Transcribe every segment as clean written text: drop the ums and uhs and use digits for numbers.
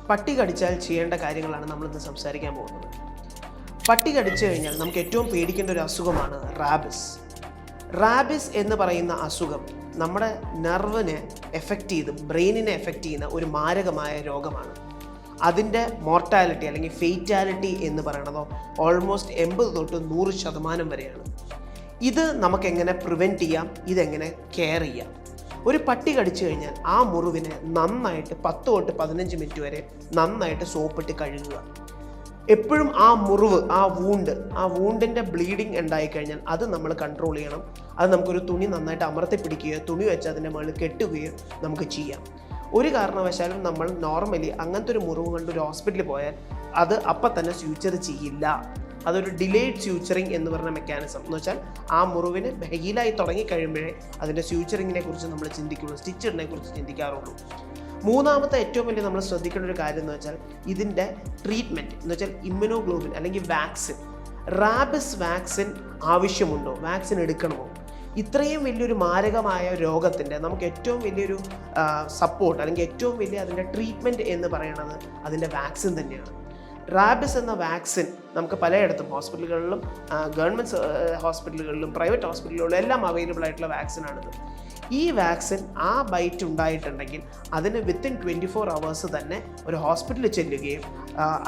പട്ടി കടിച്ചാൽ ചെയ്യേണ്ട കാര്യങ്ങളാണ് നമ്മളിന്ന് സംസാരിക്കാൻ പോകുന്നത്. പട്ടി കടിച്ചു കഴിഞ്ഞാൽ നമുക്ക് ഏറ്റവും പേടിക്കേണ്ട ഒരു അസുഖമാണ് റാബിസ്. റാബിസ് എന്ന് പറയുന്ന അസുഖം നമ്മുടെ നെർവിനെ എഫക്റ്റ് ചെയ്ത് ബ്രെയിനിനെ എഫക്റ്റ് ചെയ്യുന്ന ഒരു മാരകമായ രോഗമാണ്. അതിൻ്റെ മോർട്ടാലിറ്റി അല്ലെങ്കിൽ ഫെയ്റ്റാലിറ്റി എന്ന് പറയുന്നതോ ഓൾമോസ്റ്റ് 80 തൊട്ട് 100% വരെയാണ്. ഇത് നമുക്കെങ്ങനെ പ്രിവെൻറ്റ് ചെയ്യാം, ഇതെങ്ങനെ കെയർ ചെയ്യാം? ഒരു പട്ടി കടിച്ചു കഴിഞ്ഞാൽ ആ മുറിവിനെ നന്നായിട്ട് 10 തൊട്ട് 15 മിനിറ്റ് വരെ നന്നായിട്ട് സോപ്പിട്ട് കഴുകുക. എപ്പോഴും ആ മുറിവ്, ആ വൂണ്ടിൻ്റെ ബ്ലീഡിങ് ഉണ്ടായിക്കഴിഞ്ഞാൽ അത് നമ്മൾ കൺട്രോൾ ചെയ്യണം. അത് നമുക്കൊരു തുണി നന്നായിട്ട് അമർത്തി പിടിക്കുകയോ തുണി വെച്ച് അതിൻ്റെ മുകളിൽ കെട്ടുകയോ നമുക്ക് ചെയ്യാം. ഒരു കാരണവശാലും നമ്മൾ നോർമലി അങ്ങനത്തെ ഒരു മുറിവ് കണ്ട് ഒരു ഹോസ്പിറ്റലിൽ പോയാൽ അത് അപ്പം തന്നെ സ്യൂച്ചർ ചെയ്യില്ല. അതൊരു ഡിലേഡ് സ്യൂച്ചറിങ് എന്ന് പറഞ്ഞ മെക്കാനിസം എന്ന് വെച്ചാൽ ആ മുറിവിന് ഹീലായി തുടങ്ങിക്കഴിയുമ്പോഴേ അതിൻ്റെ സ്യൂച്ചറിങ്ങിനെ കുറിച്ച് നമ്മൾ ചിന്തിക്കുള്ളൂ, സ്റ്റിച്ചിനെ കുറിച്ച് ചിന്തിക്കാറുള്ളൂ. മൂന്നാമത്തെ ഏറ്റവും വലിയ നമ്മൾ ശ്രദ്ധിക്കേണ്ട ഒരു കാര്യം എന്ന് വെച്ചാൽ ഇതിൻ്റെ ട്രീറ്റ്മെൻറ്റ് എന്ന് വെച്ചാൽ ഇമ്മ്യൂണോഗ്ലോബിൻ അല്ലെങ്കിൽ വാക്സിൻ. റാബിസ് വാക്സിൻ ആവശ്യമുണ്ടോ, വാക്സിൻ എടുക്കണമോ? ഇത്രയും വലിയൊരു മാരകമായ രോഗത്തിൻ്റെ നമുക്ക് ഏറ്റവും വലിയൊരു സപ്പോർട്ട് അല്ലെങ്കിൽ ഏറ്റവും വലിയ അതിൻ്റെ ട്രീറ്റ്മെൻറ്റ് എന്ന് പറയുന്നത് അതിൻ്റെ വാക്സിൻ തന്നെയാണ്. റാബിസ് എന്ന വാക്സിൻ നമുക്ക് പലയിടത്തും ഹോസ്പിറ്റലുകളിലും ഗവൺമെൻറ് ഹോസ്പിറ്റലുകളിലും പ്രൈവറ്റ് ഹോസ്പിറ്റലുകളിലും എല്ലാം അവൈലബിൾ ആയിട്ടുള്ള വാക്സിനാണിത്. ഈ വാക്സിൻ ആ ബൈറ്റ് ഉണ്ടായിട്ടുണ്ടെങ്കിൽ അതിന് വിത്തിൻ 24 hours തന്നെ ഒരു ഹോസ്പിറ്റലിൽ ചെല്ലുകയും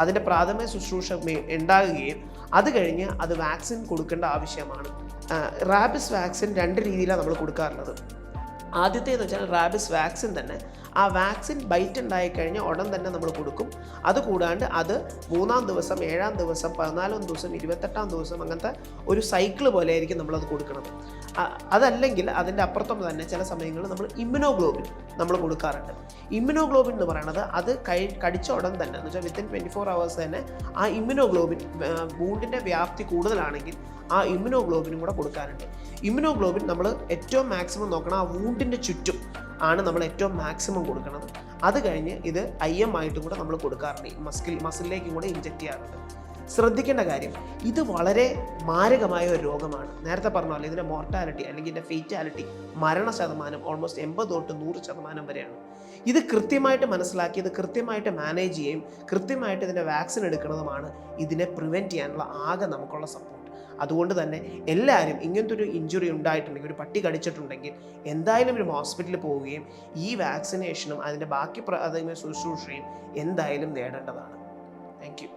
അതിൻ്റെ പ്രാഥമിക ശുശ്രൂഷ ഉണ്ടാകുകയും അത് കഴിഞ്ഞ് അത് വാക്സിൻ കൊടുക്കേണ്ട ആവശ്യമാണ്. റാബിസ് വാക്സിൻ 2 രീതിയിലാണ് നമ്മൾ കൊടുക്കാറുള്ളത്. ആദ്യത്തേന്ന് വെച്ചാൽ റാബിസ് വാക്സിൻ തന്നെ ആ വാക്സിൻ ബൈറ്റ് ഉണ്ടായിക്കഴിഞ്ഞാൽ ഉടൻ തന്നെ നമ്മൾ കൊടുക്കും. അതുകൂടാണ്ട് അത് 3-ാം ദിവസം, 7-ാം ദിവസം, 14-ാം ദിവസം, 28-ാം ദിവസം അങ്ങനത്തെ ഒരു സൈക്കിൾ പോലെ ആയിരിക്കും നമ്മളത് കൊടുക്കുന്നത്. അതല്ലെങ്കിൽ അതിൻ്റെ അപ്പുറത്തും തന്നെ ചില സമയങ്ങളിൽ നമ്മൾ ഇമ്മ്യൂണോഗ്ലോബിൻ നമ്മൾ കൊടുക്കാറുണ്ട്. ഇമ്മ്യൂണോഗ്ലോബിൻ എന്ന് പറയുന്നത് അത് കടിച്ച ഉടൻ തന്നെ എന്ന് വെച്ചാൽ വിത്തിൻ 24 hours തന്നെ ആ ഇമ്മ്യൂണോഗ്ലോബിൻ വൂണ്ടിൻ്റെ വ്യാപ്തി കൂടുതലാണെങ്കിൽ ആ ഇമ്മ്യൂണോഗ്ലോബിനും കൂടെ കൊടുക്കാറുണ്ട്. ഇമ്മ്യൂണോഗ്ലോബിൻ നമ്മൾ ഏറ്റവും മാക്സിമം നോക്കണം, ആ വൂണ്ടിൻ്റെ ചുറ്റും ആണ് നമ്മൾ ഏറ്റവും മാക്സിമം കൊടുക്കുന്നത്. അത് കഴിഞ്ഞ് ഇത് IM ആയിട്ടും കൂടെ നമ്മൾ കൊടുക്കാറുണ്ട്, മസിലിലേക്കും കൂടെ ഇഞ്ചെക്ട് ചെയ്യാറുണ്ട്. ശ്രദ്ധിക്കേണ്ട കാര്യം, ഇത് വളരെ മാരകമായ ഒരു രോഗമാണ്. നേരത്തെ പറഞ്ഞ പോലെ ഇതിൻ്റെ മോർട്ടാലിറ്റി അല്ലെങ്കിൽ ഇതിൻ്റെ ഫെയ്റ്റാലിറ്റി മരണശതമാനം ഓൾമോസ്റ്റ് 80 തൊട്ട് 100% വരെയാണ്. ഇത് കൃത്യമായിട്ട് മനസ്സിലാക്കി ഇത് കൃത്യമായിട്ട് മാനേജ് ചെയ്യുകയും കൃത്യമായിട്ട് ഇതിൻ്റെ വാക്സിൻ എടുക്കുന്നതുമാണ് ഇതിനെ പ്രിവെൻറ്റ് ചെയ്യാനുള്ള ആകെ നമുക്കുള്ള സപ്പോർട്ട്. അതുകൊണ്ട് തന്നെ എല്ലാവരും ഇങ്ങനത്തെ ഒരു ഇഞ്ചുറി ഉണ്ടായിട്ടുണ്ടെങ്കിൽ, ഒരു പട്ടി കടിച്ചിട്ടുണ്ടെങ്കിൽ എന്തായാലും ഒരു ഹോസ്പിറ്റലിൽ പോവുകയും ഈ വാക്സിനേഷനും അതിൻ്റെ ബാക്കി ശുശ്രൂഷയും എന്തായാലും നേടേണ്ടതാണ്. Thank you.